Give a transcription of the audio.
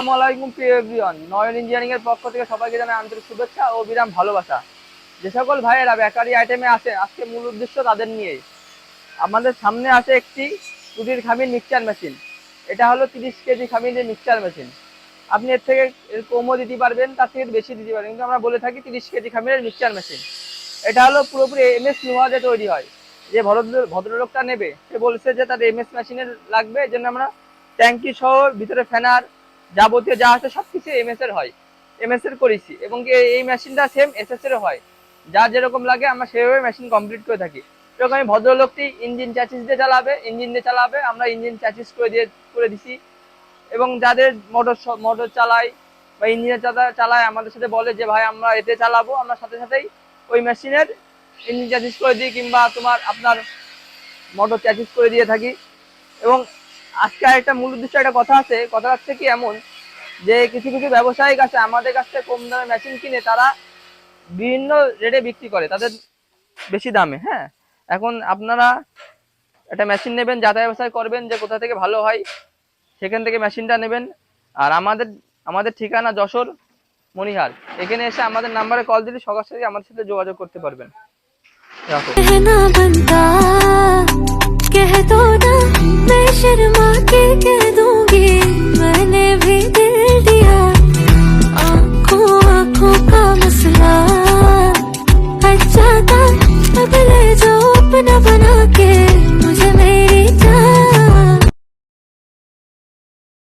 আসসালামু আলাইকুম প্রিয় এভরিওয়ান, নয়ন ইঞ্জিনিয়ারিং এর পক্ষ থেকে সবাইকে জানাই আন্তরিক শুভেচ্ছা ও বিরাম ভালোবাসা। যে সকল ভাইয়েরা বেকারি আইটেমে আসে, আজকে মূল উদ্দেশ্য তাদের নিয়েই। আমাদের সামনে আছে একটি রুটির খামির মিক্সচার মেশিন। এটা হলো 30 কেজি খামিরের মিক্সচার মেশিন। আপনি এর থেকে এর কমও দিতে পারবেন, তার থেকে বেশি দিতে পারবেন, কিন্তু আমরা বলে থাকি 30 কেজি খামিরের মিক্সচার মেশিন। এটা হলো পুরোপুরি এমএস লোহাতে তৈরি হয়। যে ভদ্রলোকটা নেবে সে বলছে যে তার এমএস মেশিনের লাগবে, এই জন্য আমরা ট্যাঙ্কি সহ ভিতরে ফ্যানার যাবতীয় যা আছে সবকিছু এমএস এর হয়, এমএস এর করেছি। এবং কি এই মেশিনটা সেম এসএস এর হয়, যা যেরকম লাগে আমরা সেভাবে মেশিন কমপ্লিট করে থাকি। এরকম আমি ভদ্রলোকটি ইঞ্জিন চ্যাচিস দিয়ে চালাবে, আমরা ইঞ্জিন চ্যাচিস করে দিছি। এবং যাদের মোটর চালায় বা ইঞ্জিনের চালায় আমাদের সাথে বলে যে ভাই আমরা এতে চালাবো, আমরা সাথে সাথেই ওই মেশিনের ইঞ্জিন চ্যাচিস করে দিই, কিংবা আপনার মোটর চ্যাচিস করে দিয়ে থাকি। এবং আজকে একটা মূল উদ্দেশ্য, একটা কথা আছে, কথা হচ্ছে কি এমন যে কিছু কিছু ব্যবসায়িক আছে আমাদের কাছ থেকে কম দামে মেশিন কিনে তারা বিভিন্ন রেটে বিক্রি করে, তাদের বেশি দামে। হ্যাঁ, এখন আপনারা একটা মেশিন নেবেন, যাচাই বাছাই করবেন যে কোথা থেকে ভালো হয়, সেখান থেকে মেশিনটা নেবেন। আর আমাদের ঠিকানা যশোর মনিহার। এখানে এসে আমাদের নাম্বারে কল দিলে সরাসরি আমাদের সাথে যোগাযোগ করতে পারবেন। রাখো। कहना बनता कह दो ना, मैं शर्मा के कह दूंगी, मैंने भी दिल